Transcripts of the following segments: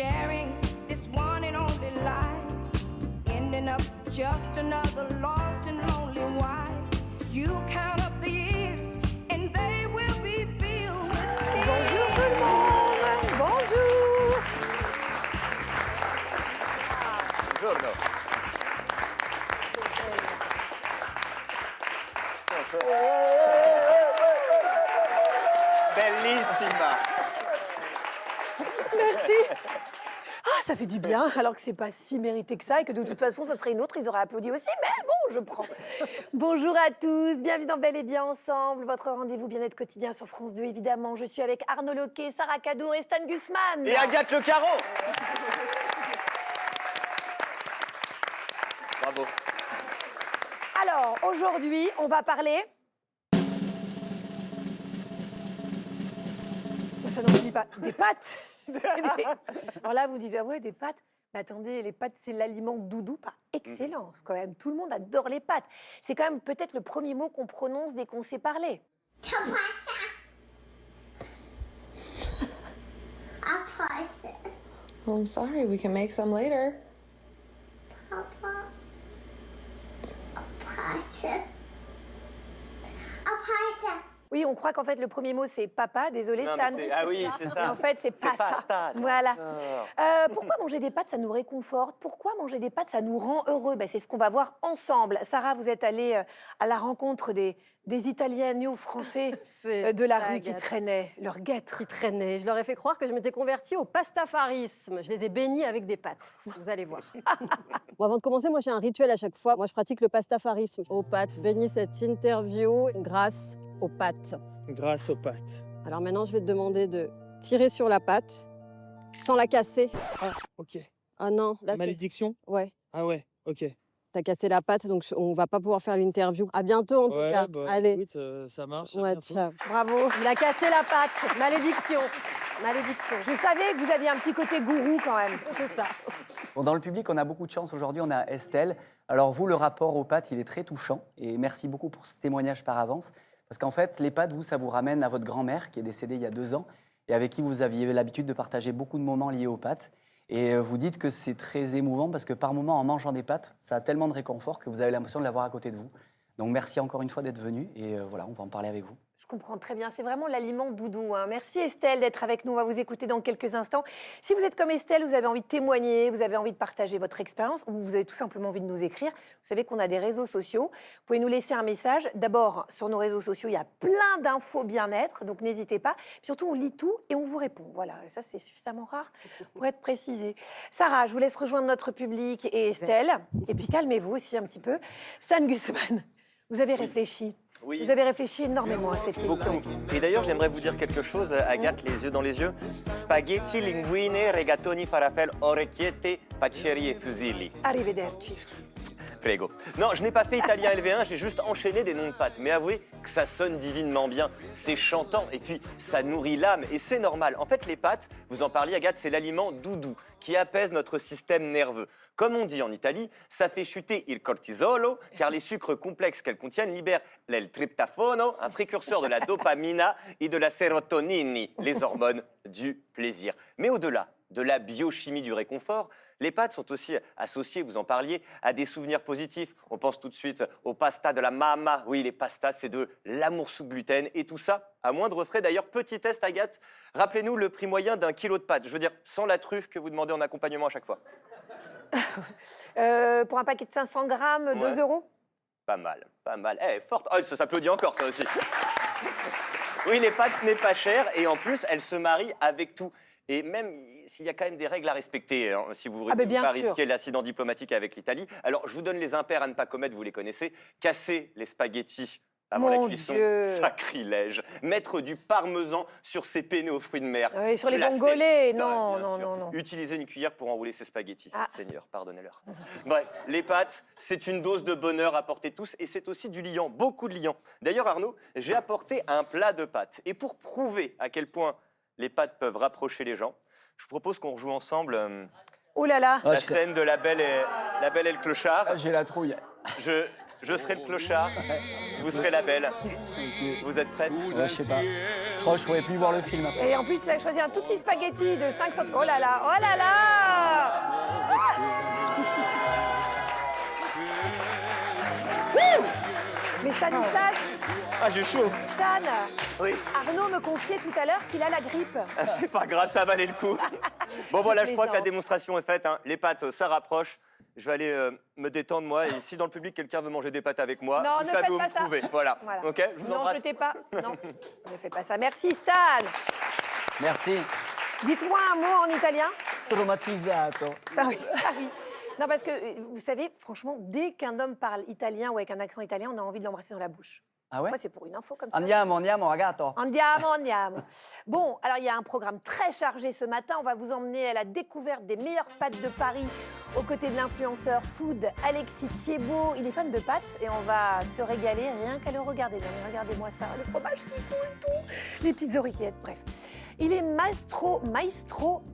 sharing this one and only life, ending up just another lost and lonely wife. You count up the years and they will be filled with tears. Bonjour tout le monde. Bonjour. Buongiorno. Bellissima. Merci. Ah, ça fait du bien, alors que c'est pas si mérité que ça et que de toute façon, ça serait une autre, ils auraient applaudi aussi, mais bon, je prends. Bonjour à tous, bienvenue dans Bel et Bien Ensemble, votre rendez-vous bien-être quotidien sur France 2, évidemment. Je suis avec Arnaud Loquet, Sarah Cadour et Stan Gusman. Et Agathe Le Carreau. Bravo. Alors, aujourd'hui, on va parler... Ça n'en oublie pas. Des pâtes. Alors là, vous dites, ah ouais, des pâtes. Mais attendez, les pâtes, c'est l'aliment doudou par excellence, quand même. Tout le monde adore les pâtes. C'est quand même peut-être le premier mot qu'on prononce dès qu'on sait parler. Well, I'm sorry, we can make some later. Oui, on croit qu'en fait, le premier mot, c'est papa. Désolé, Non, Stan. mais ah oui, c'est ça. Et en fait, c'est pasta. pasta, Voilà. d'accord. Pourquoi manger des pâtes, ça nous réconforte? Pourquoi manger des pâtes, ça nous rend heureux? C'est ce qu'on va voir ensemble. Sarah, vous êtes allée à la rencontre des Italiens néo-français de la rue qui traînaient leurs guêtres. Qui traînaient. Je leur ai fait croire que je m'étais convertie au pastafarisme. Je les ai bénis avec des pâtes. Vous allez voir. Bon, avant de commencer, moi j'ai un rituel à chaque fois. Moi je pratique le pastafarisme. Aux pâtes. Bénis cette interview grâce aux pâtes. Grâce aux pâtes. Alors maintenant, je vais te demander de tirer sur la pâte sans la casser. Ah, ok. Ah non, là c'est... Malédiction? Ouais. Ah ouais, ok. T'as cassé la pâte, donc on va pas pouvoir faire l'interview. À bientôt en tout cas. Bah, Allez. écoute, ça marche. à Ouais, bientôt. ciao. Bravo. Il a cassé la pâte. Malédiction. Malédiction. Je savais que vous aviez un petit côté gourou quand même. C'est ça. Bon, dans le public, on a beaucoup de chance aujourd'hui. On a Estelle. Alors vous, le rapport aux pâtes, il est très touchant. Et merci beaucoup pour ce témoignage par avance. Parce qu'en fait, les pâtes, vous, ça vous ramène à votre grand-mère qui est décédée il y a 2 ans et avec qui vous aviez l'habitude de partager beaucoup de moments liés aux pâtes. Et vous dites que c'est très émouvant parce que par moment, en mangeant des pâtes, ça a tellement de réconfort que vous avez l'impression de l'avoir à côté de vous. Donc merci encore une fois d'être venu et voilà, on va en parler avec vous. Je comprends très bien, c'est vraiment l'aliment doudou. Merci Estelle d'être avec nous, on va vous écouter dans quelques instants. Si vous êtes comme Estelle, vous avez envie de témoigner, vous avez envie de partager votre expérience ou vous avez tout simplement envie de nous écrire, vous savez qu'on a des réseaux sociaux, vous pouvez nous laisser un message. D'abord, sur nos réseaux sociaux, il y a plein d'infos bien-être, donc n'hésitez pas. Puis surtout, on lit tout et on vous répond. Voilà, et ça c'est suffisamment rare pour être précisé. Sarah, je vous laisse rejoindre notre public et Estelle. Et puis calmez-vous aussi un petit peu. Stan Gusman, vous avez réfléchi. Oui. Vous avez réfléchi énormément à cette question. Beaucoup. Et d'ailleurs, j'aimerais vous dire quelque chose, Agathe, les yeux dans les yeux. Spaghetti, linguine, regatoni, falafel, orecchiette, paccheri e fusilli. Arrivederci. Prego. Non, je n'ai pas fait italien LV1, j'ai juste enchaîné des noms de pâtes. Mais avouez que ça sonne divinement bien. C'est chantant et puis ça nourrit l'âme et c'est normal. En fait, les pâtes, vous en parliez, Agathe, c'est l'aliment doudou qui apaise notre système nerveux. Comme on dit en Italie, ça fait chuter il cortisolo, car les sucres complexes qu'elles contiennent libèrent l'L triptafono, un précurseur de la dopamina et de la sérotonine, les hormones du plaisir. Mais au-delà de la biochimie du réconfort, les pâtes sont aussi associées, vous en parliez, à des souvenirs positifs. On pense tout de suite aux pastas de la mamma. Oui, les pastas, c'est de l'amour sous gluten. Et tout ça, à moindre frais. D'ailleurs, petit test, Agathe, rappelez-nous le prix moyen d'un kilo de pâtes. Je veux dire, sans la truffe que vous demandez en accompagnement à chaque fois. Pour un paquet de 500 grammes, 2 €? Pas mal, pas mal. Forte. Oh, ça s'applaudit encore, ça aussi. Oui, les pâtes, ce n'est pas cher. Et en plus, elles se marient avec tout. Et même s'il y a quand même des règles à respecter, hein, si vous ne voulez pas risquer l'accident diplomatique avec l'Italie. Alors, je vous donne les impairs à ne pas commettre, vous les connaissez. Casser les spaghettis avant la cuisson, sacrilège. Mettre du parmesan sur ses penne aux fruits de mer. Oui, sur les blasphème. vongolais, Ça, non, bien non, sûr. non, non. Utiliser une cuillère pour enrouler ses spaghettis. Seigneur, pardonnez-leur. Bref, les pâtes, c'est une dose de bonheur à porter tous et c'est aussi du liant, beaucoup de liant. D'ailleurs, Arnaud, j'ai apporté un plat de pâtes. Et pour prouver à quel point les pâtes peuvent rapprocher les gens, je vous propose qu'on rejoue ensemble Oh là là. la scène de la belle et le clochard. J'ai la trouille. Je serai le clochard, vous serez la belle. Vous êtes prêtes? Je sais pas. crois que je ne pourrais plus voir le film après. Et en plus, il a choisi un tout petit spaghetti de 5 centimes. Oh là là, oh là là. Mais Stanislas, Ah, j'ai chaud. Stan, Oui. Arnaud me confiait tout à l'heure qu'il a la grippe. Ah, c'est pas grave, ça valait le coup. Bon, voilà, je crois que la plaisant. démonstration est faite. Hein. Les pâtes, ça rapproche. Je vais aller me détendre, moi. Et si dans le public, quelqu'un veut manger des pâtes avec moi, Non, vous ne savez faites où pas me ça. trouver. Voilà. Voilà. OK, je vous Non, embrasse. jetez pas. Non, ne fais pas ça. Merci Stan. Merci. Dites-moi un mot en italien. Traumatissato. Ah oui, ah oui. Non, parce que vous savez, franchement, dès qu'un homme parle italien ou avec un accent italien, on a envie de l'embrasser dans la bouche. Ah ouais? Moi, c'est pour une info comme ça. Andiamo, andiamo, ragazzo. Andiamo, andiamo. Bon, alors il y a un programme très chargé ce matin. On va vous emmener à la découverte des meilleures pâtes de Paris aux côtés de l'influenceur food Alexis Thiebaud. Il est fan de pâtes et on va se régaler rien qu'à le regarder. Non, mais regardez-moi ça, le fromage qui coule, tout, les petites oreillettes, bref. Il est maestro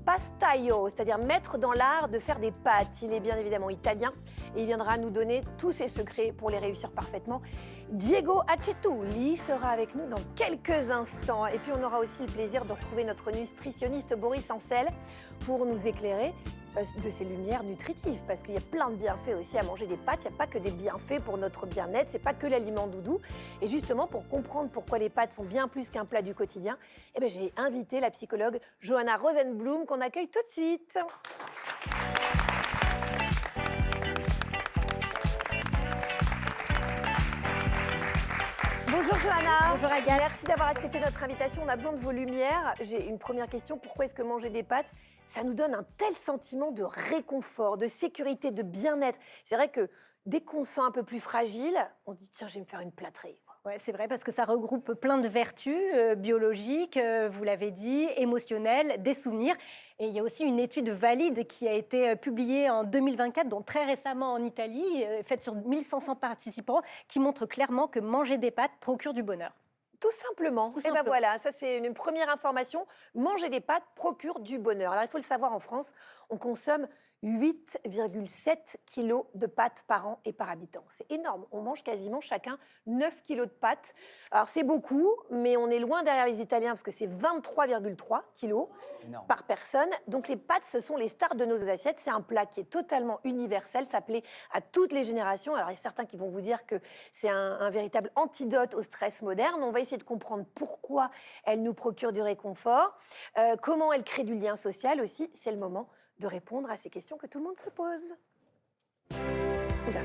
pastaio, c'est-à-dire maître dans l'art de faire des pâtes. Il est bien évidemment italien et il viendra nous donner tous ses secrets pour les réussir parfaitement. Diego Accetuli sera avec nous dans quelques instants. Et puis on aura aussi le plaisir de retrouver notre nutritionniste Boris Ancel pour nous éclairer de ses lumières nutritives, parce qu'il y a plein de bienfaits aussi à manger des pâtes. Il n'y a pas que des bienfaits pour notre bien-être, c'est pas que l'aliment doudou. Et justement, pour comprendre pourquoi les pâtes sont bien plus qu'un plat du quotidien, eh ben, j'ai invité la psychologue Johanna Rosenblum qu'on accueille tout de suite. Bonjour Johanna. Bonjour Agathe. Merci d'avoir accepté notre invitation. On a besoin de vos lumières. J'ai une première question. Pourquoi est-ce que manger des pâtes, ça nous donne un tel sentiment de réconfort, de sécurité, de bien-être? C'est vrai que dès qu'on se sent un peu plus fragile, on se dit tiens, je vais me faire une plâtrée. Ouais, c'est vrai parce que ça regroupe plein de vertus biologiques, vous l'avez dit, émotionnelles, des souvenirs. Et il y a aussi une étude valide qui a été publiée en 2024, donc très récemment en Italie, faite sur 1500 participants, qui montre clairement que manger des pâtes procure du bonheur. Tout simplement. Tout Et ben simplement. voilà, ça c'est une première information. Manger des pâtes procure du bonheur. Alors il faut le savoir, en France, on consomme 8,7 kilos de pâtes par an et par habitant. C'est énorme. On mange quasiment chacun 9 kilos de pâtes. Alors c'est beaucoup, mais on est loin derrière les Italiens parce que c'est 23,3 kilos Énorme. par personne. Donc les pâtes, ce sont les stars de nos assiettes. C'est un plat qui est totalement universel. Ça plaît à toutes les générations. Alors il y a certains qui vont vous dire que c'est un véritable antidote au stress moderne. On va essayer de comprendre pourquoi elle nous procure du réconfort, comment elle crée du lien social aussi. C'est le moment de répondre à ces questions que tout le monde se pose. Oula.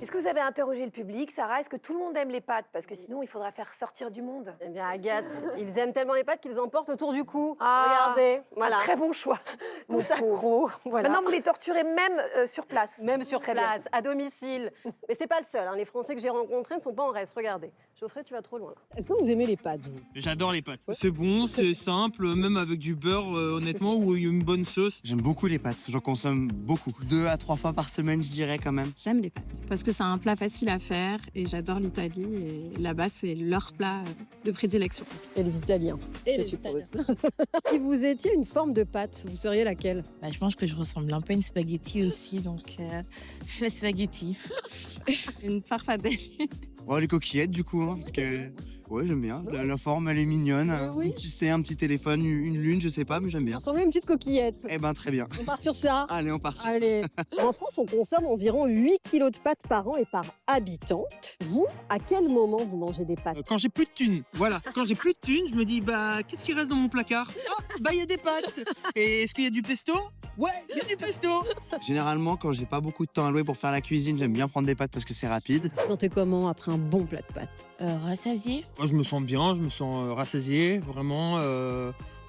Est-ce que vous avez interrogé le public, Sarah? Est-ce que tout le monde aime les pâtes? Parce que sinon, il faudra faire sortir du monde. Eh bien, Agathe, ils aiment tellement les pâtes qu'ils les emportent autour du cou. Ah, Regardez, voilà. Un très bon choix. Mon Accro, voilà. Maintenant, vous les torturez même sur place. Même sur Très bien. place, à domicile. Mais c'est pas le seul. Hein. Les Français que j'ai rencontrés ne sont pas en reste. Regardez. Geoffrey, tu vas trop loin. Est-ce que vous aimez les pâtes, vous? J'adore les pâtes. C'est bon, c'est simple, même avec du beurre, honnêtement, ou une bonne sauce. J'aime beaucoup les pâtes, j'en consomme beaucoup. 2 à 3 fois par semaine, je dirais quand même. J'aime les pâtes parce que c'est un plat facile à faire et j'adore l'Italie et là-bas c'est leur plat de prédilection. Et les Italiens, je suppose. Si vous étiez une forme de pâte, vous seriez laquelle? Je pense que je ressemble un peu à une spaghetti aussi, donc la spaghetti. Une farfadelle. Oh, les coquillettes du coup, hein, parce que ouais, j'aime bien. La forme, elle est mignonne. Oui. Tu sais, un petit téléphone, une lune, je sais pas, mais j'aime bien. Vous ressemblez à une petite coquillette. Eh ben très bien. On part sur ça. Allez, on part sur ça. Allez. En France, on consomme environ 8 kilos de pâtes par an et par habitant. Vous, à quel moment vous mangez des pâtes? Quand j'ai plus de thunes, voilà. Quand j'ai plus de thunes, je me dis, qu'est-ce qui reste dans mon placard? Il y a des pâtes. Et est-ce qu'il y a du pesto? Ouais, il y a du pesto. Généralement, quand j'ai pas beaucoup de temps alloué pour faire la cuisine, j'aime bien prendre des pâtes parce que c'est rapide. Vous sentez comment après un bon plat de pâtes? Rassasié. Moi, je me sens bien, je me sens rassasié, vraiment.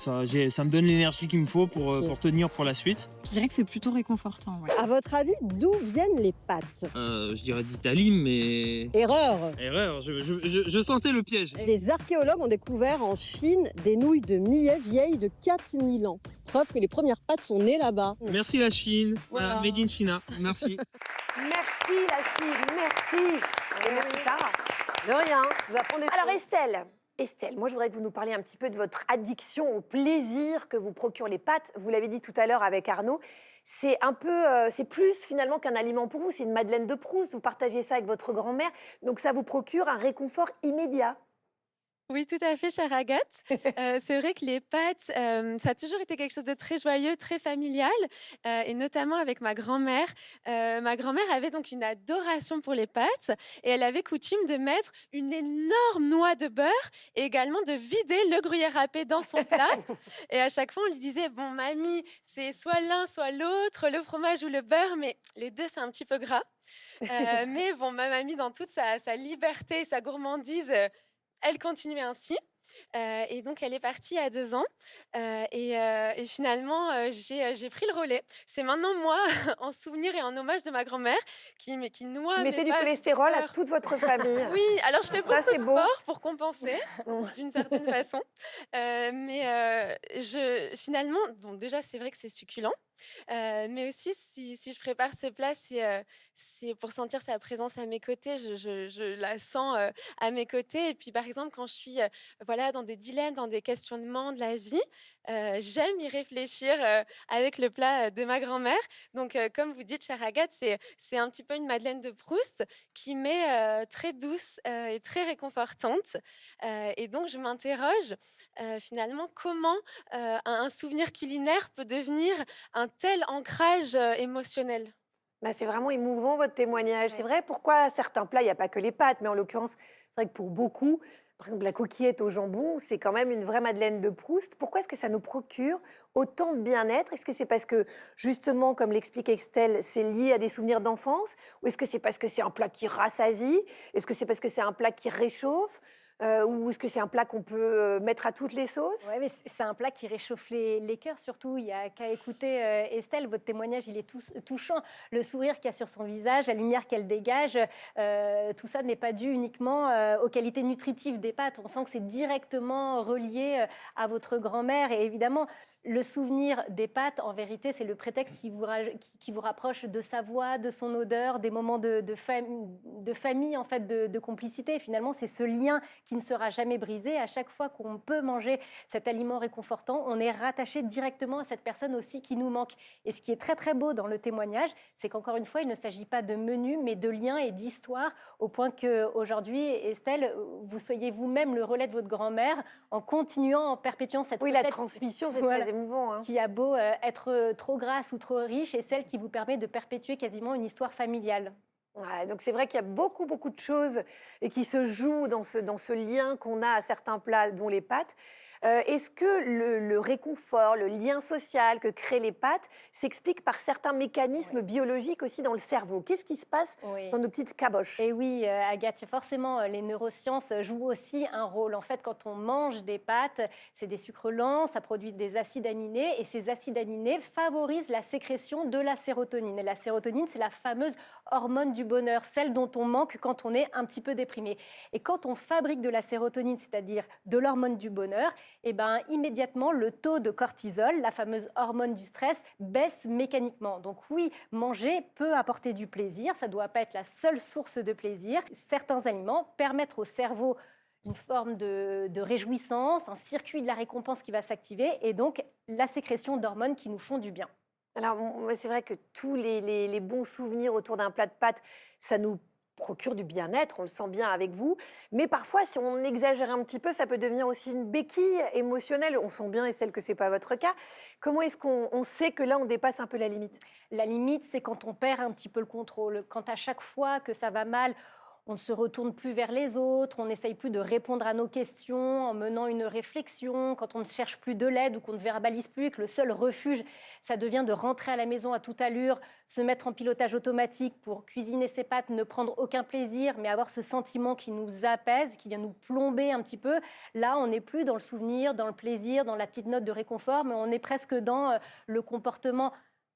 Ça me donne l'énergie qu'il me faut pour tenir pour la suite. Je dirais que c'est plutôt réconfortant. Ouais. À votre avis, d'où viennent les pâtes? Je dirais d'Italie, mais... Erreur. Erreur, je sentais le piège. Des archéologues ont découvert en Chine des nouilles de millet vieilles de 4000 ans. Preuve que les premières pâtes sont nées là-bas. Merci la Chine, Voilà. Made in China, merci. Merci la Chine, merci. Et merci Sarah. De rien, vous apprenez. Alors Estelle, Estelle, moi je voudrais que vous nous parliez un petit peu de votre addiction au plaisir que vous procurent les pâtes. Vous l'avez dit tout à l'heure avec Arnaud, c'est un peu, c'est plus finalement qu'un aliment pour vous, c'est une Madeleine de Proust. Vous partagez ça avec votre grand-mère, donc ça vous procure un réconfort immédiat. Oui, tout à fait, chère Agathe. C'est vrai que les pâtes, ça a toujours été quelque chose de très joyeux, très familial, et notamment avec ma grand-mère. Ma grand-mère avait donc une adoration pour les pâtes et elle avait coutume de mettre une énorme noix de beurre et également de vider le gruyère râpé dans son plat. Et à chaque fois, on lui disait: «Bon, mamie, c'est soit l'un, soit l'autre, le fromage ou le beurre, mais les 2 c'est un petit peu gras». Mais bon, ma mamie, dans toute sa liberté et sa gourmandise, elle continuait ainsi. Et donc elle est partie à 2 ans, et finalement, j'ai pris le relais. C'est maintenant moi, en souvenir et en hommage de ma grand-mère, qui noie Vous mes mettez du pâtes de cholestérol à beurre. toute votre famille. Oui, alors je fais Ça, beaucoup c'est de beau. sport pour compenser, d'une certaine façon. Mais finalement, bon, déjà, c'est vrai que c'est succulent, mais aussi si je prépare ce plat, c'est pour sentir sa présence à mes côtés. Je la sens, à mes côtés, et puis, par exemple, quand je suis, voilà, dans des dilemmes, dans des questionnements de la vie, j'aime y réfléchir, avec le plat, de ma grand-mère. Donc, comme vous dites, chère Agathe, c'est un petit peu une Madeleine de Proust qui m'est, très douce, et très réconfortante. Et donc je m'interroge, finalement, comment, un souvenir culinaire peut devenir un tel ancrage, émotionnel? Bah, c'est vraiment émouvant votre témoignage. Ouais. C'est vrai, pourquoi certains plats, il n'y a pas que les pâtes, mais en l'occurrence, c'est vrai que pour beaucoup, par exemple la coquillette au jambon, c'est quand même une vraie Madeleine de Proust. Pourquoi est-ce que ça nous procure autant de bien-être? Est-ce que c'est parce que, justement, comme l'explique Estelle, c'est lié à des souvenirs d'enfance? Ou est-ce que c'est parce que c'est un plat qui rassasie? Est-ce que c'est parce que c'est un plat qui réchauffe? Ou est-ce que c'est un plat qu'on peut mettre à toutes les sauces? Ouais, mais c'est un plat qui réchauffe les cœurs surtout. Il y a qu'à écouter Estelle, votre témoignage, il est touchant. Le sourire qu'il y a sur son visage, la lumière qu'elle dégage, tout ça n'est pas dû uniquement aux qualités nutritives des pâtes. On sent que c'est directement relié à votre grand-mère. Et évidemment, le souvenir des pâtes, en vérité, c'est le prétexte qui vous rapproche de sa voix, de son odeur, des moments de famille, en fait, de complicité. Finalement, c'est ce lien qui ne sera jamais brisé. À chaque fois qu'on peut manger cet aliment réconfortant, on est rattaché directement à cette personne aussi qui nous manque. Et ce qui est très, très beau dans le témoignage, c'est qu'encore une fois, il ne s'agit pas de menu, mais de liens et d'histoire, au point qu'aujourd'hui, Estelle, vous soyez vous-même le relais de votre grand-mère en continuant, en perpétuant cette Oui, la recette. transmission, c'est Voilà. très émouvant. Hein. Qui a beau être trop grasse ou trop riche, et celle qui vous permet de perpétuer quasiment une histoire familiale. Ouais, donc c'est vrai qu'il y a beaucoup, beaucoup de choses et qui se jouent dans ce lien qu'on a à certains plats, dont les pâtes. Est-ce que le réconfort, le lien social que créent les pâtes s'explique par certains mécanismes biologiques aussi dans le cerveau? Qu'est-ce qui se passe dans nos petites caboches? Et oui, Agathe, forcément, les neurosciences jouent aussi un rôle. En fait, quand on mange des pâtes, c'est des sucres lents, ça produit des acides aminés, et ces acides aminés favorisent la sécrétion de la sérotonine. Et la sérotonine, c'est la fameuse hormone du bonheur, celle dont on manque quand on est un petit peu déprimé. Et quand on fabrique de la sérotonine, c'est-à-dire de l'hormone du bonheur, eh ben, immédiatement, le taux de cortisol, la fameuse hormone du stress, baisse mécaniquement. Donc oui, manger peut apporter du plaisir, ça ne doit pas être la seule source de plaisir. Certains aliments permettent au cerveau une forme de réjouissance, un circuit de la récompense qui va s'activer, et donc la sécrétion d'hormones qui nous font du bien. Alors, c'est vrai que tous les bons souvenirs autour d'un plat de pâtes, ça nous procure du bien-être, on le sent bien avec vous. Mais parfois, si on exagère un petit peu, ça peut devenir aussi une béquille émotionnelle. On sent bien, et celle que ce n'est pas votre cas. Comment est-ce qu'on sait que là, on dépasse un peu la limite? La limite, c'est quand on perd un petit peu le contrôle. Quand à chaque fois que ça va mal, on ne se retourne plus vers les autres, on n'essaye plus de répondre à nos questions en menant une réflexion, quand on ne cherche plus de l'aide ou qu'on ne verbalise plus et que le seul refuge, ça devient de rentrer à la maison à toute allure, se mettre en pilotage automatique pour cuisiner ses pâtes, ne prendre aucun plaisir, mais avoir ce sentiment qui nous apaise, qui vient nous plomber un petit peu. Là, on n'est plus dans le souvenir, dans le plaisir, dans la petite note de réconfort, mais on est presque dans le comportement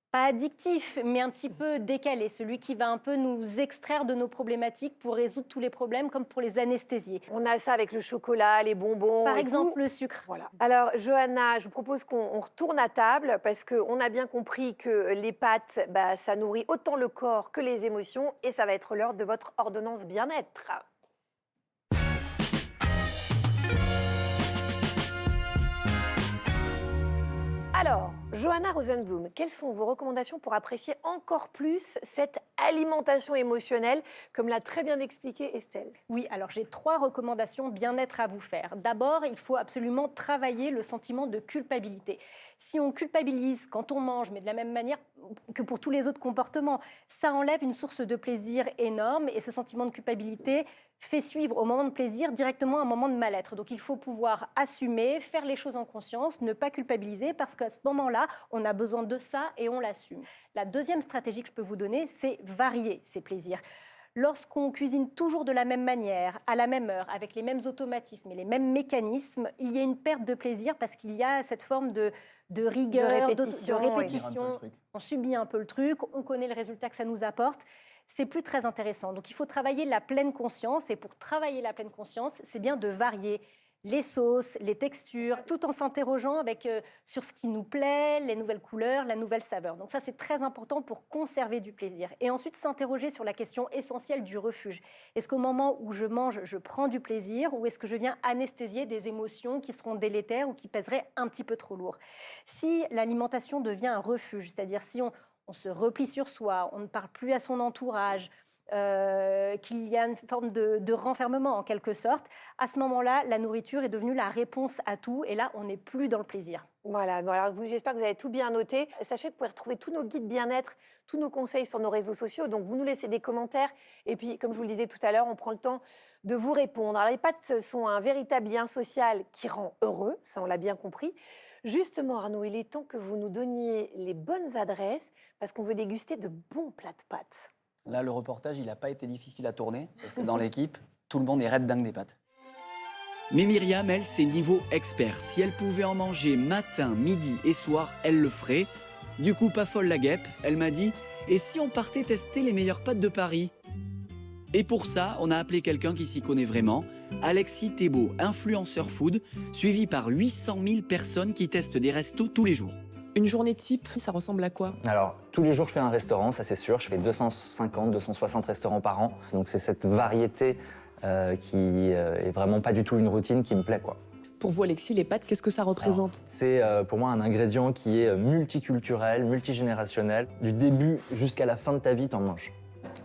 pas addictif, mais un petit peu décalé, celui qui va un peu nous extraire de nos problématiques pour résoudre tous les problèmes, comme pour les anesthésier. On a ça avec le chocolat, les bonbons. Par et exemple, tout. le sucre. Voilà. Alors, Johanna, je vous propose qu'on retourne à table parce qu'on a bien compris que les pâtes, ça nourrit autant le corps que les émotions, et ça va être l'heure de votre ordonnance bien-être. Alors, Johanna Rosenblum, quelles sont vos recommandations pour apprécier encore plus cette alimentation émotionnelle, comme l'a très bien expliqué Estelle? Oui, alors j'ai 3 recommandations bien-être à vous faire. D'abord, il faut absolument travailler le sentiment de culpabilité. Si on culpabilise quand on mange, mais de la même manière que pour tous les autres comportements, ça enlève une source de plaisir énorme et ce sentiment de culpabilité fait suivre au moment de plaisir directement un moment de mal-être. Donc il faut pouvoir assumer, faire les choses en conscience, ne pas culpabiliser parce qu'à ce moment-là, on a besoin de ça et on l'assume. La deuxième stratégie que je peux vous donner, c'est varier ces plaisirs. Lorsqu'on cuisine toujours de la même manière, à la même heure, avec les mêmes automatismes et les mêmes mécanismes, il y a une perte de plaisir parce qu'il y a cette forme de rigueur, de répétition. On subit un peu le truc, on connaît le résultat que ça nous apporte. C'est plus très intéressant. Donc il faut travailler la pleine conscience. Et pour travailler la pleine conscience, c'est bien de varier les sauces, les textures, tout en s'interrogeant sur ce qui nous plaît, les nouvelles couleurs, la nouvelle saveur. Donc ça, c'est très important pour conserver du plaisir. Et ensuite, s'interroger sur la question essentielle du refuge. Est-ce qu'au moment où je mange, je prends du plaisir ou est-ce que je viens anesthésier des émotions qui seront délétères ou qui pèseraient un petit peu trop lourd? Si l'alimentation devient un refuge, c'est-à-dire si on se replie sur soi, on ne parle plus à son entourage, qu'il y a une forme de renfermement en quelque sorte, à ce moment-là, la nourriture est devenue la réponse à tout et là, on n'est plus dans le plaisir. Voilà, j'espère que vous avez tout bien noté. Sachez que vous pouvez retrouver tous nos guides bien-être, tous nos conseils sur nos réseaux sociaux, donc vous nous laissez des commentaires et puis, comme je vous le disais tout à l'heure, on prend le temps de vous répondre. Alors, les pâtes sont un véritable lien social qui rend heureux, ça on l'a bien compris. Justement, Arnaud, il est temps que vous nous donniez les bonnes adresses parce qu'on veut déguster de bons plats de pâtes. Là, le reportage, il n'a pas été difficile à tourner parce que dans l'équipe, tout le monde est raide dingue des pâtes. Mais Myriam, elle, c'est niveau expert. Si elle pouvait en manger matin, midi et soir, elle le ferait. Du coup, pas folle la guêpe, elle m'a dit « Et si on partait tester les meilleures pâtes de Paris ?» Et pour ça, on a appelé quelqu'un qui s'y connaît vraiment, Alexis Thébault, influenceur food, suivi par 800 000 personnes qui testent des restos tous les jours. Une journée type, ça ressemble à quoi? Alors, tous les jours, je fais un restaurant, ça c'est sûr. Je fais 250, 260 restaurants par an. Donc c'est cette variété qui est vraiment pas du tout une routine qui me plaît, quoi. Pour vous, Alexis, les pâtes, qu'est-ce que ça représente? C'est pour moi un ingrédient qui est multiculturel, multigénérationnel. Du début jusqu'à la fin de ta vie, t'en manges.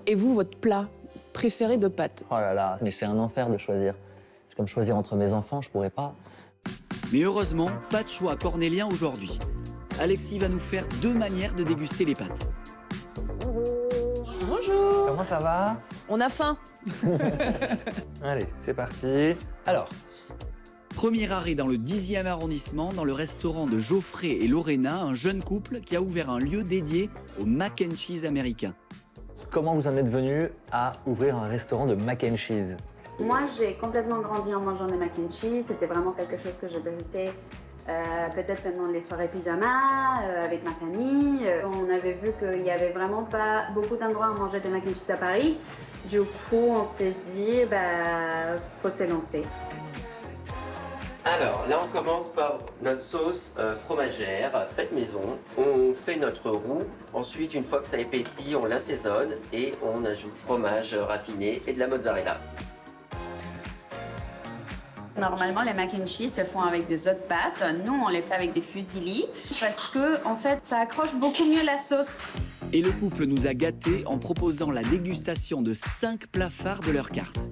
Et vous, votre plat préféré de pâtes? Oh là là, mais c'est un enfer de choisir. C'est comme choisir entre mes enfants, je pourrais pas. Mais heureusement, pas de choix cornélien aujourd'hui. Alexis va nous faire 2 manières de déguster les pâtes. Bonjour. Comment ça va? On a faim. Allez, c'est parti. Alors. Premier arrêt dans le 10e arrondissement, dans le restaurant de Geoffrey et Lorena, un jeune couple qui a ouvert un lieu dédié au mac and cheese américain. Comment vous en êtes venu à ouvrir un restaurant de mac and cheese? Moi, j'ai complètement grandi en mangeant des mac and cheese. C'était vraiment quelque chose que je faisais peut-être pendant les soirées pyjama, avec ma famille. On avait vu qu'il n'y avait vraiment pas beaucoup d'endroits à manger des mac and cheese à Paris. Du coup, on s'est dit, faut se lancer. Alors, là, on commence par notre sauce fromagère faite maison. On fait notre roux. Ensuite, une fois que ça épaissit, on l'assaisonne et on ajoute fromage raffiné et de la mozzarella. Normalement, les mac and cheese se font avec des autres pâtes. Nous, on les fait avec des fusilli parce que, en fait, ça accroche beaucoup mieux la sauce. Et le couple nous a gâtés en proposant la dégustation de 5 plats phares de leur carte.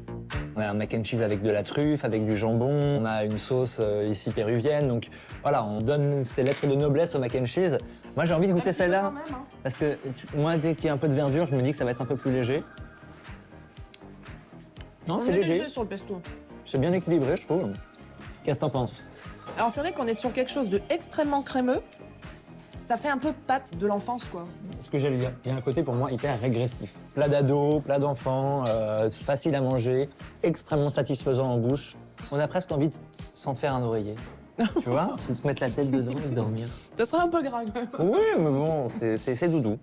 On a un mac and cheese avec de la truffe, avec du jambon. On a une sauce ici péruvienne. Donc voilà, on donne ces lettres de noblesse au mac and cheese. Moi, j'ai envie de goûter celle-là. Parce que moi, dès qu'il y a un peu de verdure, je me dis que ça va être un peu plus léger. Non, c'est léger. Sur le pesto. C'est bien équilibré, je trouve. Qu'est-ce que t'en penses? Alors c'est vrai qu'on est sur quelque chose de extrêmement crémeux. Ça fait un peu pâte de l'enfance, quoi. Ce que j'allais dire, il y a un côté pour moi hyper régressif. Plat d'ado, plat d'enfant, facile à manger, extrêmement satisfaisant en bouche. On a presque envie de s'en faire un oreiller. Tu vois? Se mettre la tête dedans et dormir. Ça serait un peu grave. Oui, mais bon, c'est doudou.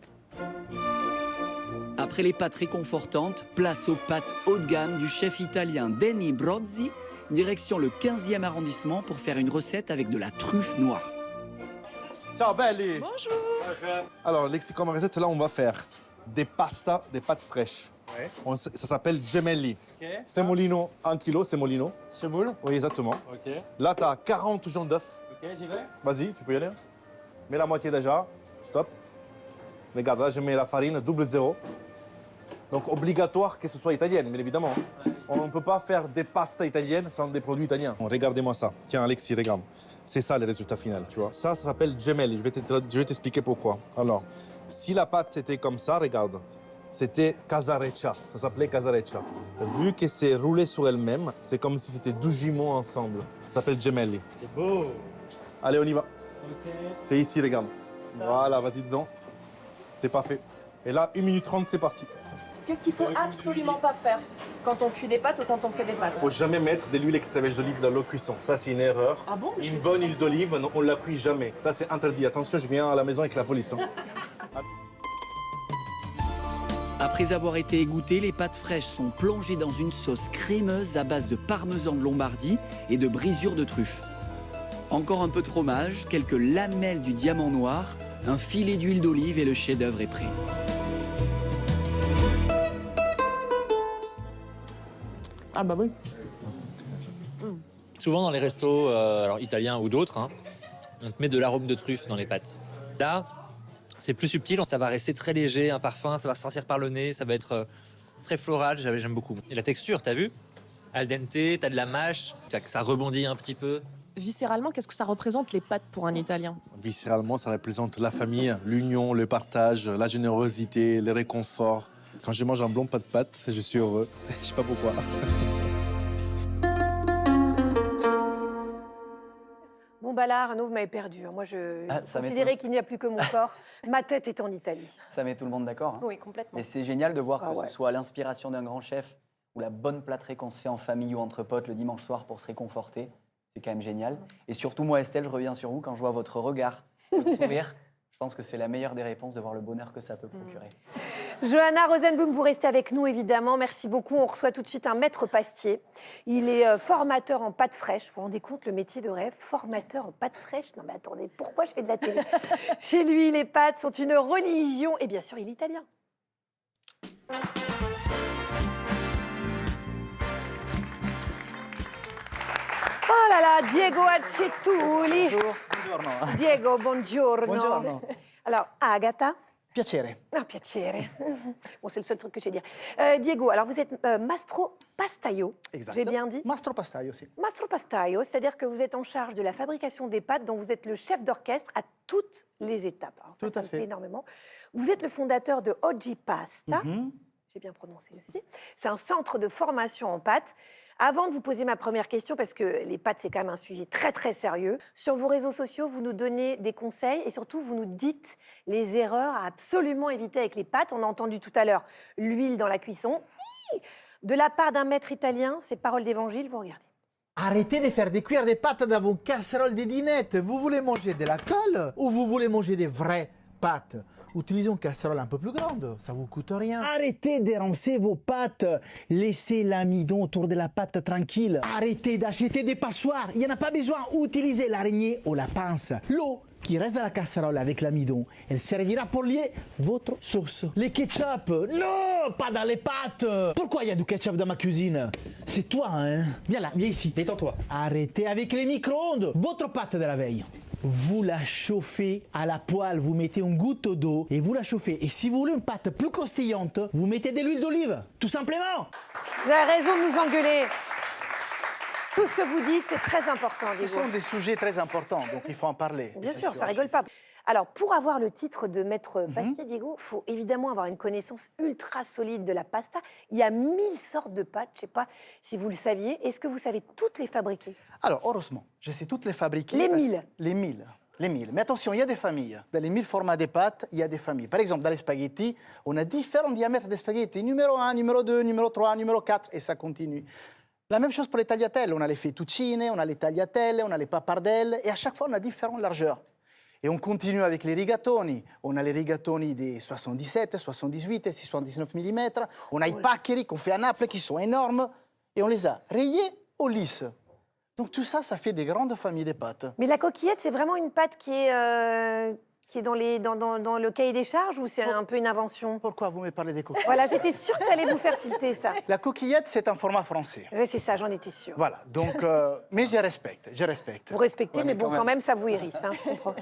Après les pâtes réconfortantes, place aux pâtes haut de gamme du chef italien Denny Brozzi, direction le 15e arrondissement pour faire une recette avec de la truffe noire. Ciao belli. Bonjour. Alors, Alexis, comme recette, là, on va faire des pastas, des pâtes fraîches. Ouais. Ça s'appelle gemelli. Okay. Semolino, 1 kilo, semolino. Semoule? Oui, exactement. Ok. Là, tu as 40 jaunes d'œufs. Ok, j'y vais. Vas-y, tu peux y aller. Mets la moitié déjà. Stop. Regarde, là, je mets la farine, double zéro. Donc, obligatoire que ce soit italienne, bien évidemment. On ne peut pas faire des pastas italiennes sans des produits italiens. Regardez-moi ça. Tiens, Alexis, regarde. C'est ça le résultat final, tu vois. Ça s'appelle gemelli. Je vais t'expliquer pourquoi. Alors, si la pâte était comme ça, regarde, c'était casareccia. Ça s'appelait casareccia. Vu que c'est roulé sur elle-même, c'est comme si c'était 12 jumeaux ensemble. Ça s'appelle gemelli. C'est beau. Allez, on y va. Ok. C'est ici, regarde. Voilà, vas-y dedans. C'est parfait. Et là, 1 minute 30, c'est parti. Qu'est-ce qu'il faut absolument pas faire quand on cuit des pâtes ou quand on fait des pâtes? Il ne faut jamais mettre de l'huile extra virgin d'olive dans l'eau cuisson. Ça, c'est une erreur. Ah bon? Une bonne huile d'olive, on ne la cuit jamais. Ça, c'est interdit. Attention, je viens à la maison avec la police. Hein. Après avoir été égouttées, les pâtes fraîches sont plongées dans une sauce crémeuse à base de parmesan de Lombardie et de brisure de truffe. Encore un peu de fromage, quelques lamelles du diamant noir, un filet d'huile d'olive et le chef-d'œuvre est prêt. Ah bah oui. Souvent dans les restos alors italiens ou d'autres, hein, on te met de l'arôme de truffe dans les pâtes. Là, c'est plus subtil, ça va rester très léger, un parfum, ça va sortir par le nez, ça va être très floral, j'aime beaucoup. Et la texture, t'as vu? Al dente, t'as de la mâche, ça rebondit un petit peu. Viscéralement, qu'est-ce que ça représente les pâtes pour un Italien? Viscéralement, ça représente la famille, l'union, le partage, la générosité, le réconfort. Quand je mange un bon plat de pâtes, je suis heureux. Je sais pas pourquoi. Bon, bah là, Arnaud, vous m'avez perdu. Moi, je ça considérais qu'il n'y a plus que mon corps. Ma tête est en Italie. Ça met tout le monde d'accord. Hein. Oui, complètement. Et c'est génial de voir Ah que ouais. ce soit l'inspiration d'un grand chef ou la bonne plâtrée qu'on se fait en famille ou entre potes le dimanche soir pour se réconforter. C'est quand même génial. Et surtout, moi, Estelle, je reviens sur vous quand je vois votre regard, votre sourire. Je pense que c'est la meilleure des réponses de voir le bonheur que ça peut procurer. Johanna Rosenblum, vous restez avec nous, évidemment. Merci beaucoup. On reçoit tout de suite un maître pastier. Il est formateur en pâtes fraîches. Vous vous rendez compte, le métier de rêve, formateur en pâtes fraîches? Non mais attendez, pourquoi je fais de la télé? Chez lui, les pâtes sont une religion. Et bien sûr, il est italien. Oh là là, Diego Accettuli. Buongiorno. Diego, buongiorno. Buongiorno. Alors, Agatha. Piacere. Ah, piacere. Bon, c'est le seul truc que je sais dire. Diego, alors vous êtes mastro pastaio. Exact. J'ai bien dit? Mastro pastaio, sì. Mastro pastaio, c'est-à-dire que vous êtes en charge de la fabrication des pâtes, dont vous êtes le chef d'orchestre à toutes les étapes. Alors, ça, Tout à me fait. plaît énormément. Vous êtes le fondateur de Oggi Pasta. J'ai bien prononcé aussi. C'est un centre de formation en pâtes. Avant de vous poser ma première question, parce que les pâtes, c'est quand même un sujet très, très sérieux, sur vos réseaux sociaux, vous nous donnez des conseils et surtout, vous nous dites les erreurs à absolument éviter avec les pâtes. On a entendu tout à l'heure l'huile dans la cuisson. De la part d'un maître italien, ces paroles d'évangile, vous regardez. Arrêtez de faire cuire des pâtes dans vos casseroles de dinette. Vous voulez manger de la colle ou vous voulez manger des vraies pâtes? Utilisez une casserole un peu plus grande, ça vous coûte rien. Arrêtez d'érancer vos pâtes. Laissez l'amidon autour de la pâte tranquille. Arrêtez d'acheter des passoires. Il n'y en a pas besoin. Utilisez l'araignée ou la pince. L'eau qui reste dans la casserole avec l'amidon, elle servira pour lier votre sauce. Les ketchup, non, pas dans les pâtes. Pourquoi il y a du ketchup dans ma cuisine? C'est toi, hein? Viens là, viens ici. Détends-toi. Arrêtez avec les micro-ondes. Votre pâte de la veille. Vous la chauffez à la poêle, vous mettez une goutte d'eau et vous la chauffez. Et si vous voulez une pâte plus croustillante, vous mettez de l'huile d'olive, tout simplement. Vous avez raison de nous engueuler. Tout ce que vous dites, c'est très important, Diego. Ce sont des sujets très importants, donc il faut en parler. Bien sûr, ça rigole pas. Alors, pour avoir le titre de maître pastier, Diego, il faut évidemment avoir une connaissance ultra solide de la pasta. Il y a 1000 sortes de pâtes, je ne sais pas si vous le saviez. Est-ce que vous savez toutes les fabriquer? Alors, heureusement, je sais toutes les fabriquer. Les parce- 1000. Les 1000. Les 1000. Mais attention, il y a des familles. Dans les 1000 formats des pâtes, il y a des familles. Par exemple, dans les spaghettis, on a différents diamètres de spaghettis. Numéro 1, numéro 2, numéro 3, numéro 4, et ça continue. La même chose pour les tagliatelles. On a les fettuccine, on a les tagliatelles, on a les pappardelles, et à chaque fois, on a différentes largeurs. Et on continue avec les rigatoni. On a les rigatoni des 77, 78, 79 mm. On a i paccheri qu'on fait à Naples qui sont énormes. Et on les a rayés ou lisses. Donc tout ça, ça fait des grandes familles de pâtes. Mais la coquillette, c'est vraiment une pâte qui est qui est dans le cahier des charges ou c'est un peu une invention? Pourquoi vous me parlez des coquillettes? Voilà, j'étais sûre que ça allait vous faire tilter, ça. La coquillette, c'est un format français. Oui, c'est ça, j'en étais sûre. Voilà, donc, mais je respecte, je respecte. Vous respectez, Ouais, mais bon, quand même, ça vous hérisse, hein, je comprends.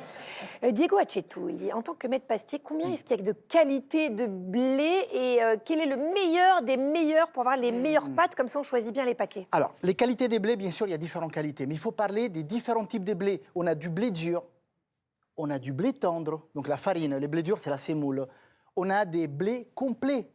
Diego Accetulli, en tant que maître pastier, combien est-ce qu'il y a de qualité de blé et quel est le meilleur des meilleurs pour avoir les meilleures pâtes? Comme ça, on choisit bien les paquets. Alors, les qualités des blés, bien sûr, il y a différentes qualités, mais il faut parler des différents types de blé. On a du blé dur, on a du blé tendre, donc la farine, les blés durs, c'est la sémoule. On a des blés complets.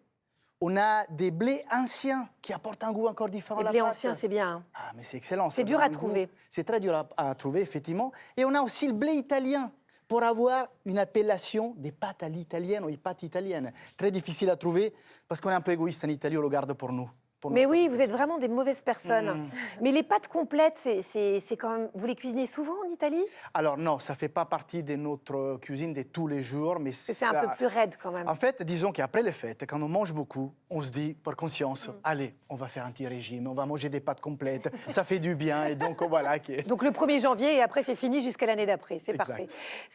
On a des blés anciens qui apportent un goût encore différent à la Les pâte. blés anciens, c'est bien. Hein. Ah, mais c'est excellent. C'est ça dur donne à un goût. trouver. C'est très dur à trouver, effectivement. Et on a aussi le blé italien pour avoir une appellation des pâtes à l'italienne ou des pâtes italiennes. Très difficile à trouver parce qu'on est un peu égoïste en Italie, on le garde pour nous. Mais oui, vous êtes vraiment des mauvaises personnes. Mais les pâtes complètes, c'est quand même... Vous les cuisinez souvent en Italie? Alors non, ça ne fait pas partie de notre cuisine de tous les jours. Mais c'est un peu plus raide quand même. En fait, disons qu'après les fêtes, quand on mange beaucoup, on se dit par conscience, allez, on va faire un petit régime, on va manger des pâtes complètes, ça fait du bien. Et donc voilà. Donc le 1er janvier et après c'est fini jusqu'à l'année d'après, c'est Exact. parfait.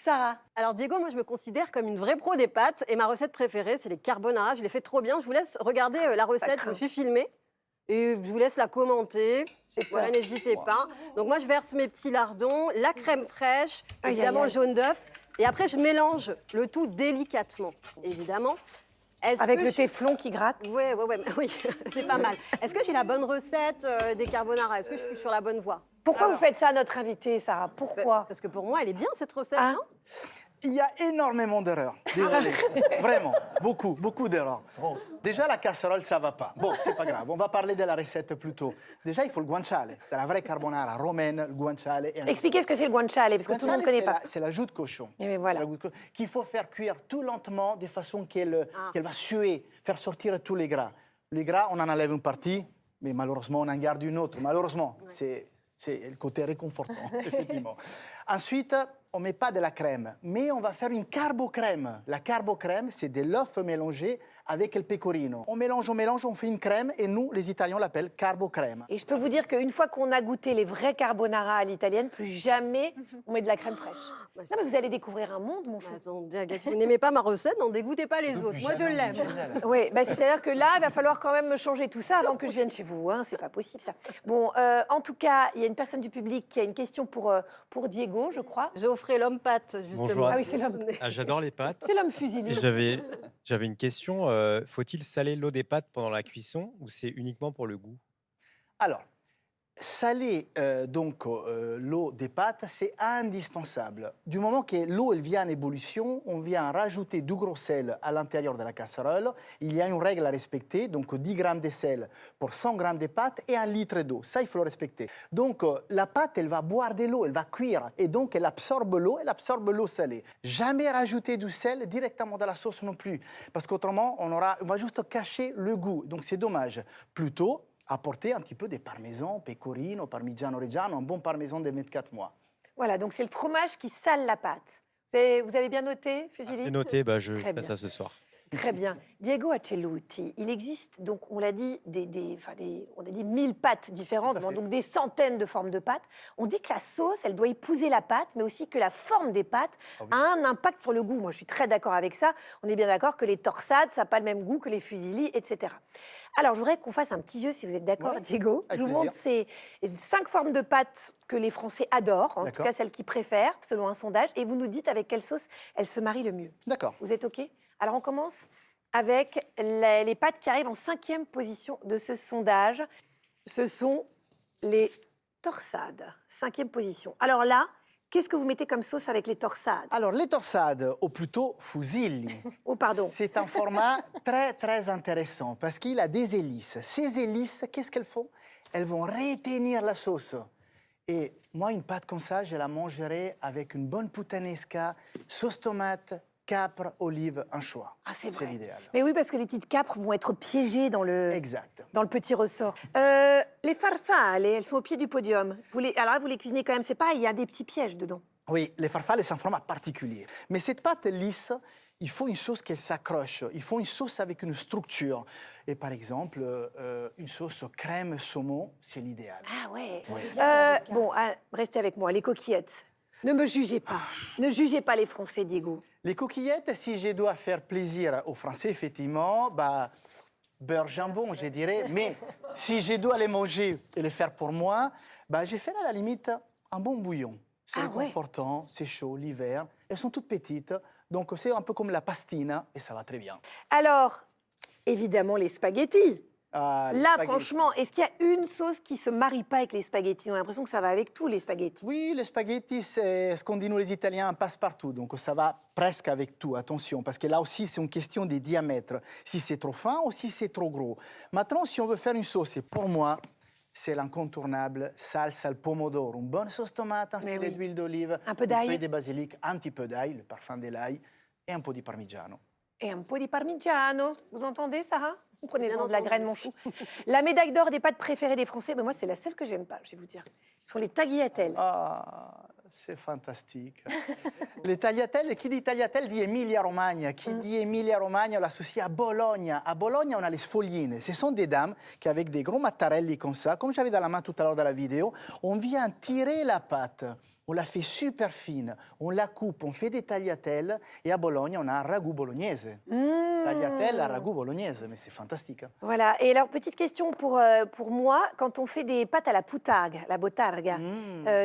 Sarah? Alors Diego, moi je me considère comme une vraie pro des pâtes et ma recette préférée, c'est les carbonara. Je les fais trop bien. Je vous laisse regarder la recette, je me suis filmée. Et je vous laisse la commenter. Voilà, n'hésitez pas. Donc moi, je verse mes petits lardons, la crème fraîche, évidemment le jaune d'œuf. Et après, je mélange le tout délicatement, évidemment. Avec le téflon qui gratte? Oui, c'est pas mal. Est-ce que j'ai la bonne recette des carbonara? Est-ce que je suis sur la bonne voie? Pourquoi vous faites ça à notre invitée, Sarah? Pourquoi? Parce que pour moi, elle est bien, cette recette, non? Il y a énormément d'erreurs. Désolé. Vraiment, beaucoup d'erreurs. Déjà, la casserole, ça va pas. Bon, c'est pas grave. On va parler de la recette plutôt. Déjà, il faut le guanciale. C'est la vraie carbonara romaine, le guanciale. Expliquez ce que c'est le guanciale, parce que tout le monde ne connaît pas. C'est la joue de cochon. Mais voilà. Qu'il faut faire cuire tout lentement, de façon qu'elle va suer, faire sortir tous les gras. Les gras, on en enlève une partie, mais malheureusement, on en garde une autre. Malheureusement, c'est le côté réconfortant, effectivement. Ensuite, on ne met pas de la crème, mais on va faire une carbocrème. La carbocrème, c'est de l'œuf mélangé avec le pecorino. On mélange, on fait une crème, et nous, les Italiens, on l'appelle carbocrème. Et je peux vous dire qu'une fois qu'on a goûté les vrais carbonara à l'italienne, plus jamais on met de la crème fraîche. Non, mais vous allez découvrir un monde, mon chou. Attendez, Agathe, si vous n'aimez pas ma recette, n'en dégoûtez pas les autres. Moi, je l'aime. Oui, c'est-à-dire que là, il va falloir quand même me changer tout ça avant que je vienne chez vous. Hein. C'est pas possible, ça. Bon, en tout cas, il y a une personne du public qui a une question pour Diego, je crois. Geoffrey, l'homme pâte, justement. Bonjour. Ah oui, c'est l'homme. J'adore les pâtes. C'est l'homme fusil. J'avais une question. Faut-il saler l'eau des pâtes pendant la cuisson ou c'est uniquement pour le goût? Alors, saler l'eau des pâtes, c'est indispensable. Du moment que l'eau vient en ébullition, on vient rajouter du gros sel à l'intérieur de la casserole. Il y a une règle à respecter, donc 10 grammes de sel pour 100 grammes de pâtes et 1 litre d'eau. Ça, il faut le respecter. Donc, la pâte, elle va boire de l'eau, elle va cuire, et donc elle absorbe l'eau salée. Jamais rajouter du sel directement dans la sauce non plus, parce qu'autrement, on va juste cacher le goût. Donc, c'est dommage. Plutôt, apporter un petit peu de parmesan, pecorino, parmigiano reggiano, un bon parmesan de 24 mois. Voilà, donc c'est le fromage qui sale la pâte. Vous avez bien noté, Fusili? C'est noté, je ferai ça ce soir. Très bien. Diego Accetulli, il existe, donc on l'a dit, on a dit 1000 pâtes différentes, donc des centaines de formes de pâtes. On dit que la sauce, elle doit épouser la pâte, mais aussi que la forme des pâtes a un impact sur le goût. Moi, je suis très d'accord avec ça. On est bien d'accord que les torsades, ça n'a pas le même goût que les fusillis, etc. Alors, je voudrais qu'on fasse un petit jeu, si vous êtes d'accord, Diego. Je vous montre ces 5 formes de pâtes que les Français adorent, en tout cas celles qu'ils préfèrent, selon un sondage, et vous nous dites avec quelle sauce elles se marient le mieux. D'accord. Vous êtes OK? Alors, on commence avec les pâtes qui arrivent en 5e position de ce sondage. Ce sont les torsades, 5e position. Alors là, qu'est-ce que vous mettez comme sauce avec les torsades? Alors, les torsades, ou plutôt fusilli. Oh, pardon. C'est un format très, très intéressant parce qu'il a des hélices. Ces hélices, qu'est-ce qu'elles font? Elles vont retenir la sauce. Et moi, une pâte comme ça, je la mangerai avec une bonne puttanesca, sauce tomate, capre, olive, anchois. Ah, c'est vrai. C'est l'idéal. Mais oui, parce que les petites capres vont être piégées dans le petit ressort. Les farfalle, elles sont au pied du podium. Alors là, vous les cuisinez quand même, c'est pas, il y a des petits pièges dedans. Oui, les farfalle, c'est un format particulier. Mais cette pâte lisse, il faut une sauce qui s'accroche. Il faut une sauce avec une structure. Et par exemple, une sauce crème saumon, c'est l'idéal. Ah ouais. Bon, restez avec moi. Les coquillettes. Ne me jugez pas. Ne jugez pas les Français, Diego. Les coquillettes, si je dois faire plaisir aux Français, effectivement, bah, beurre jambon, je dirais. Mais si je dois les manger et les faire pour moi, bah, je ferai à la limite un bon bouillon. C'est réconfortant, c'est chaud l'hiver. Elles sont toutes petites, donc c'est un peu comme la pastina et ça va très bien. Alors, évidemment, les spaghettis. Ah, les Là, spaghettis. franchement, est-ce qu'il y a une sauce qui se marie pas avec les spaghettis? On a l'impression que ça va avec tous les spaghettis. Oui, les spaghettis, c'est ce qu'on dit nous les Italiens, un passe-partout. Donc ça va presque avec tout, attention, parce que là aussi, c'est une question des diamètres. Si c'est trop fin ou si c'est trop gros. Maintenant, si on veut faire une sauce, et pour moi, c'est l'incontournable salsa al pomodoro. Une bonne sauce tomate, un filet d'huile d'olive, Un peu d'ail. feuille de basilic, un petit peu d'ail, le parfum de l'ail, et un peu de parmigiano. Et un peu de parmigiano. Vous entendez, Sarah? Vous prenez-en de la graine, mon chou. La médaille d'or des pâtes préférées des Français, ben moi, c'est la seule que j'aime pas, je vais vous dire. Ce sont les tagliatelles. Ah, c'est fantastique. Les tagliatelles, qui dit tagliatelle dit Emilia-Romagna. Qui dit Emilia-Romagna, on l'associe à Bologne. À Bologne, on a les sfogliine. Ce sont des dames qui, avec des gros mattarelli comme ça, comme j'avais dans la main tout à l'heure dans la vidéo, on vient tirer la pâte. On la fait super fine, on la coupe, on fait des tagliatelles, et à Bologne, on a un ragoût bolognaise. Tagliatelle à ragoût bolognaise, mais c'est fantastique. Voilà. Et alors, petite question pour moi. Quand on fait des pâtes à la poutargue, la botarga,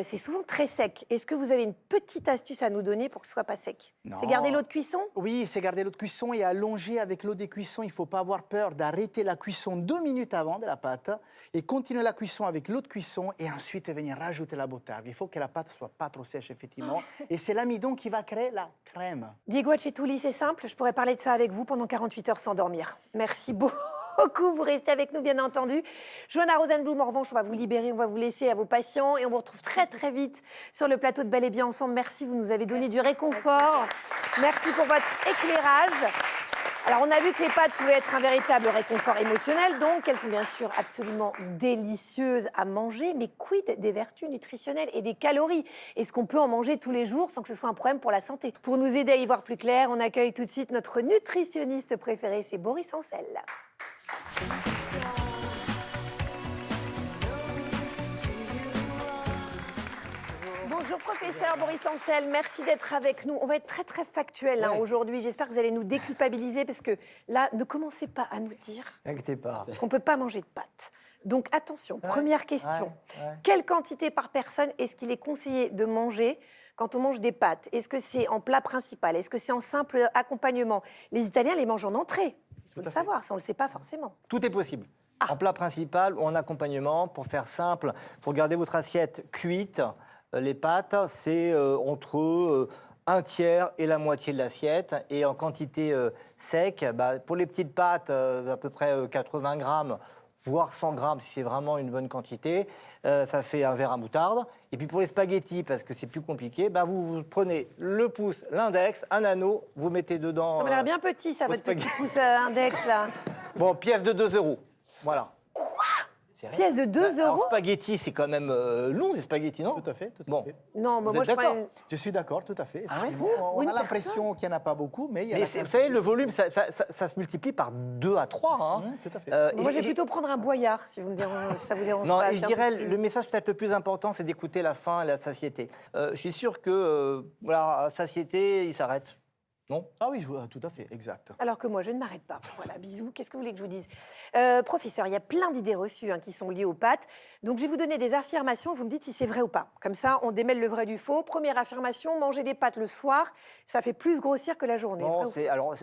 c'est souvent très sec. Est-ce que vous avez une petite astuce à nous donner pour que ce soit pas sec? C'est garder l'eau de cuisson? Oui, c'est garder l'eau de cuisson et allonger avec l'eau de cuisson. Il ne faut pas avoir peur d'arrêter la cuisson 2 minutes avant de la pâte et continuer la cuisson avec l'eau de cuisson et ensuite venir rajouter la botargue. Il faut que la pâte soit pas trop sèche, effectivement. Et c'est l'amidon qui va créer la crème. Diego Acetuli, c'est simple. Je pourrais parler de ça avec vous pendant 48 heures sans dormir. Merci beaucoup. Vous restez avec nous, bien entendu. Joanna Rosenblum, en revanche, on va vous libérer, on va vous laisser à vos patients et on vous retrouve très, très vite sur le plateau de Bel et Bien Ensemble. Merci, vous nous avez donné du réconfort. Merci pour votre éclairage. Alors, on a vu que les pâtes pouvaient être un véritable réconfort émotionnel, donc elles sont bien sûr absolument délicieuses à manger, mais quid des vertus nutritionnelles et des calories? Est-ce qu'on peut en manger tous les jours sans que ce soit un problème pour la santé? Pour nous aider à y voir plus clair, on accueille tout de suite notre nutritionniste préféré, c'est Boris Ancel. Bonjour professeur Boris Ancel, merci d'être avec nous. On va être très très factuel aujourd'hui. J'espère que vous allez nous déculpabiliser parce que là, ne commencez pas à nous dire qu'on ne peut pas manger de pâtes. Donc attention, première question. Quelle quantité par personne est-ce qu'il est conseillé de manger quand on mange des pâtes? Est-ce que c'est en plat principal? Est-ce que c'est en simple accompagnement? Les Italiens les mangent en entrée. Il faut le savoir, ça on ne le sait pas forcément. Tout est possible. En plat principal ou en accompagnement, pour faire simple, il faut garder votre assiette cuite. Les pâtes, c'est entre un tiers et la moitié de l'assiette. Et en quantité sec, pour les petites pâtes, à peu près 80 grammes, voire 100 grammes si c'est vraiment une bonne quantité, ça fait un verre à moutarde. Et puis pour les spaghettis, parce que c'est plus compliqué, vous prenez le pouce, l'index, un anneau, vous mettez dedans... Ça m'a l'air bien petit, ça, votre petit pouce index, là. Bon, pièce de 2 €. Voilà. Quoi? Pièce de 2 €? Alors, spaghettis, c'est quand même long, les spaghettis, non? Tout à fait, tout à fait. Non, mais moi, je prends une... Je suis d'accord, tout à fait. Ah ouais? On a l'impression qu'il n'y en a pas beaucoup, mais il y a... Mais vous savez, le volume, ça se multiplie par 2 à 3. Hein. Tout à fait. Moi, je vais plutôt prendre un boyard, si vous me dérangez, ça vous dérange non, pas. et je dirais, le message peut-être le plus important, c'est d'écouter la faim et la satiété. Je suis sûr que, voilà, satiété, il s'arrête. Non? Ah oui, tout à fait, exact. Alors que moi, je ne m'arrête pas. Voilà, bisous. Qu'est-ce que vous voulez que je vous dise? Professeur, il y a plein d'idées reçues qui sont liées aux pâtes. Donc, je vais vous donner des affirmations. Vous me dites si c'est vrai ou pas. Comme ça, on démêle le vrai du faux. Première affirmation, manger des pâtes le soir, ça fait plus grossir que la journée. Non,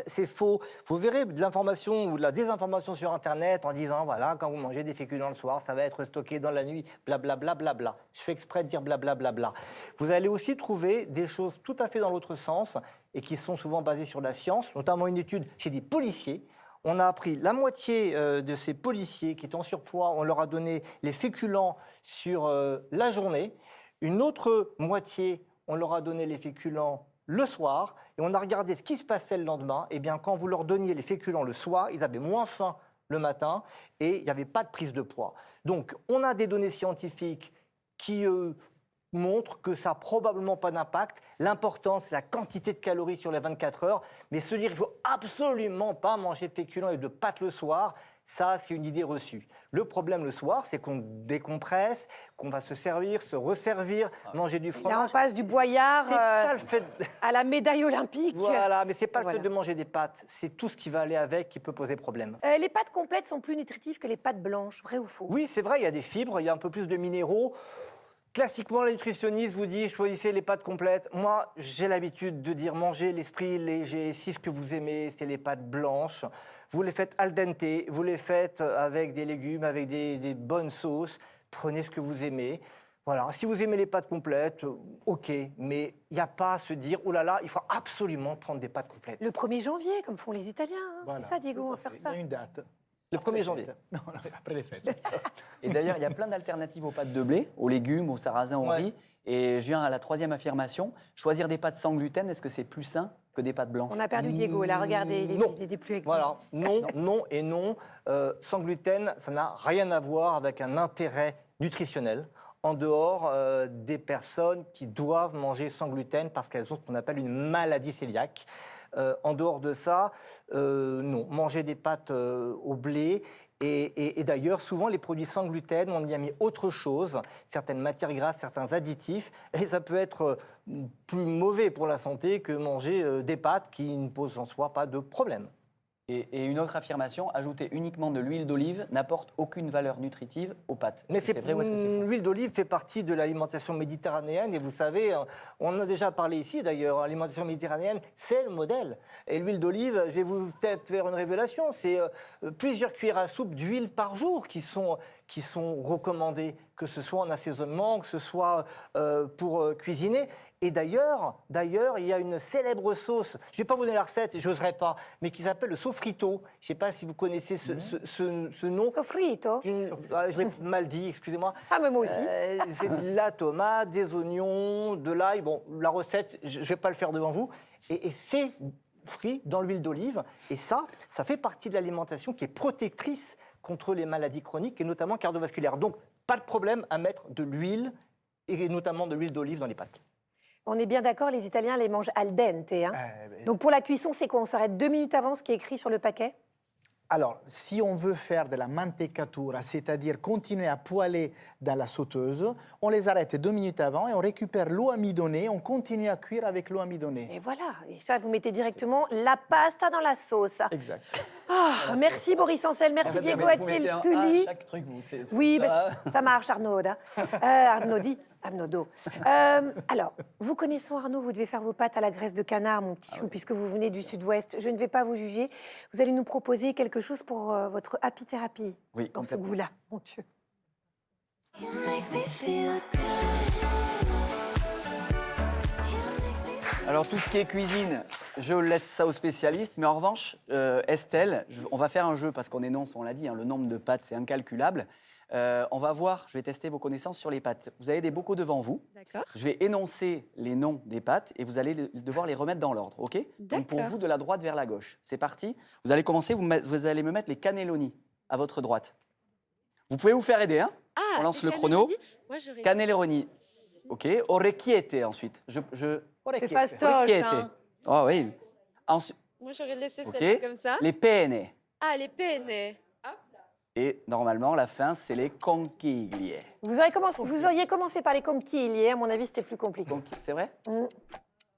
c'est faux. Vous verrez de l'information ou de la désinformation sur Internet en disant, voilà, quand vous mangez des féculents le soir, ça va être stocké dans la nuit, blablabla. Bla, bla, bla. Je fais exprès de dire blablabla. Bla, bla, bla. Vous allez aussi trouver des choses tout à fait dans l'autre sens et qui sont souvent basées sur la science, notamment une étude chez des policiers. On a appris la moitié de ces policiers qui étaient en surpoids, on leur a donné les féculents sur la journée. Une autre moitié, on leur a donné les féculents le soir. Et on a regardé ce qui se passait le lendemain. Eh bien, quand vous leur donniez les féculents le soir, ils avaient moins faim le matin et il n'y avait pas de prise de poids. Donc, on a des données scientifiques qui montrent que ça n'a probablement pas d'impact. L'important, c'est la quantité de calories sur les 24 heures. Mais se dire qu'il ne faut absolument pas manger de féculents et de pâtes le soir, ça, c'est une idée reçue. Le problème le soir, c'est qu'on décompresse, qu'on va se servir, se resservir, manger du fromage. Là, on passe du boyard C'est pas le fait à la médaille olympique. Voilà, mais c'est pas le Voilà. fait de manger des pâtes, c'est tout ce qui va aller avec qui peut poser problème. Les pâtes complètes sont plus nutritives que les pâtes blanches, vrai ou faux? Oui, c'est vrai, il y a des fibres, il y a un peu plus de minéraux. Classiquement, la nutritionniste vous dit choisissez les pâtes complètes. Moi, j'ai l'habitude de dire mangez l'esprit léger. Si ce que vous aimez, c'est les pâtes blanches, vous les faites al dente, vous les faites avec des légumes, avec des bonnes sauces. Prenez ce que vous aimez. Voilà, si vous aimez les pâtes complètes, ok, mais il n'y a pas à se dire oh là là, il faut absolument prendre des pâtes complètes. Le 1er janvier, comme font les Italiens. Hein. Voilà. C'est ça, Diego, on va faire ça. Il y a une date. Le 1er janvier. Non, après les fêtes. Et d'ailleurs, il y a plein d'alternatives aux pâtes de blé, aux légumes, aux sarrasins, au riz. Et je viens à la troisième affirmation. Choisir des pâtes sans gluten, est-ce que c'est plus sain que des pâtes blanches? On a perdu Diego, là, regardez, il est plus avec nous. Voilà, non, non et non. Sans gluten, ça n'a rien à voir avec un intérêt nutritionnel, en dehors des personnes qui doivent manger sans gluten parce qu'elles ont ce qu'on appelle une maladie cœliaque. En dehors de ça, non, manger des pâtes au blé. Et d'ailleurs, souvent, les produits sans gluten, on y a mis autre chose, certaines matières grasses, certains additifs, et ça peut être plus mauvais pour la santé que manger des pâtes qui ne posent en soi pas de problème. Et une autre affirmation, ajouter uniquement de l'huile d'olive n'apporte aucune valeur nutritive aux pâtes. Mais C'est vrai ou est-ce que c'est faux? l'huile d'olive fait partie de l'alimentation méditerranéenne et vous savez, on en a déjà parlé ici d'ailleurs, l'alimentation méditerranéenne, c'est le modèle. Et l'huile d'olive, je vais vous peut-être faire une révélation, c'est plusieurs cuillères à soupe d'huile par jour qui sont recommandées, que ce soit en assaisonnement, que ce soit pour cuisiner. Et d'ailleurs, il y a une célèbre sauce, je ne vais pas vous donner la recette, je n'oserais pas, mais qui s'appelle le sofrito. Je ne sais pas si vous connaissez ce nom. Sofrito. Je l'ai mal dit, excusez-moi. Ah, mais moi aussi. C'est de la tomate, des oignons, de l'ail. Bon, la recette, je ne vais pas le faire devant vous. Et c'est frit dans l'huile d'olive. Et ça fait partie de l'alimentation qui est protectrice contre les maladies chroniques et notamment cardiovasculaires. Donc, pas de problème à mettre de l'huile et notamment de l'huile d'olive dans les pâtes. On est bien d'accord, les Italiens les mangent al dente. Hein. Donc pour la cuisson, c'est quoi? On s'arrête 2 minutes avant ce qui est écrit sur le paquet? Alors, si on veut faire de la mantecatura, c'est-à-dire continuer à poêler dans la sauteuse, on les arrête 2 minutes avant et on récupère l'eau amidonnée, on continue à cuire avec l'eau amidonnée. Et voilà, et ça, vous mettez directement la pasta dans la sauce. Exact. Ah, merci Boris Ancel, merci Diego Vous mettez un A à Attili. chaque truc, vous. C'est Oui, ça. ça marche Arnaud. Arnaudo. Alors, vous connaissant Arnaud, vous devez faire vos pâtes à la graisse de canard, mon petit chou, puisque vous venez du sud-ouest. Je ne vais pas vous juger. Vous allez nous proposer quelque chose pour votre happy thérapie. Oui, dans ce goût-là, mon Dieu. Alors tout ce qui est cuisine, je laisse ça aux spécialistes. Mais en revanche, Estelle, on va faire un jeu parce qu'on énonce, on l'a dit, hein, le nombre de pâtes, c'est incalculable. On va voir, je vais tester vos connaissances sur les pâtes. Vous avez des bocaux devant vous. D'accord. Je vais énoncer les noms des pâtes et vous allez devoir les remettre dans l'ordre, ok? Donc pour vous, de la droite vers la gauche. C'est parti. Vous allez commencer, vous allez me mettre les cannelloni à votre droite. Vous pouvez vous faire aider, hein? On lance le chrono. Cannelloni. Ok. Orecchiette ensuite. C'est fastoche. Hein. Oh oui. Ensuite, Moi, j'aurais laissé ok. ça comme ça. Les penne. Ah, les penne. Et normalement, la fin, c'est les conchiglie. Vous auriez commencé par les conchiglie, à mon avis, c'était plus compliqué. C'est vrai?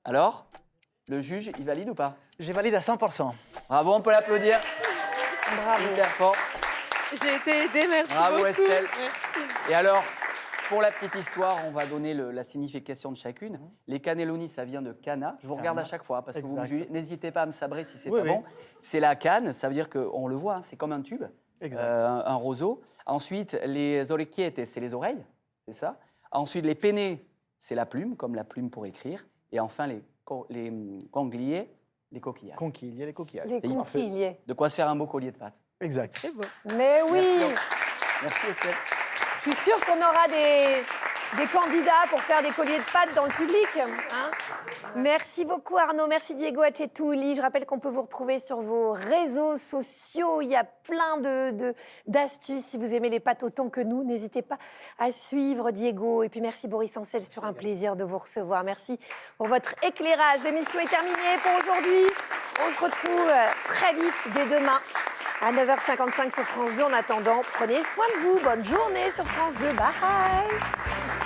Alors, le juge, il valide ou pas? Je valide à 100%. Bravo, on peut l'applaudir. Bravo. Hyper fort. J'ai été aidée, merci Bravo, beaucoup. Estelle. Merci. Et alors, pour la petite histoire, on va donner la signification de chacune. Les cannelloni, ça vient de canna. Je vous regarde à chaque fois parce que vous me jugez. N'hésitez pas à me sabrer si c'est pas bon. C'est la canne, ça veut dire qu'on le voit, hein, c'est comme un tube, un roseau. Ensuite, les orecchiette, c'est les oreilles, c'est ça. Ensuite, les penne, c'est la plume, comme la plume pour écrire. Et enfin, les conchiglie, les coquillages. Conchiglie, les coquillages. Les conchiglie. De quoi se faire un beau collier de pâtes. Exact. C'est beau. Mais oui. Merci Estelle. Je suis sûre qu'on aura des candidats pour faire des colliers de pâtes dans le public. Hein. Merci beaucoup Arnaud, merci Diego Acetouli. Je rappelle qu'on peut vous retrouver sur vos réseaux sociaux. Il y a plein d'astuces. Si vous aimez les pâtes autant que nous, n'hésitez pas à suivre Diego. Et puis merci Boris Ancel, c'est toujours un plaisir de vous recevoir. Merci pour votre éclairage. L'émission est terminée pour aujourd'hui. On se retrouve très vite dès demain à 9h55 sur France 2. En attendant, prenez soin de vous. Bonne journée sur France 2. Bye.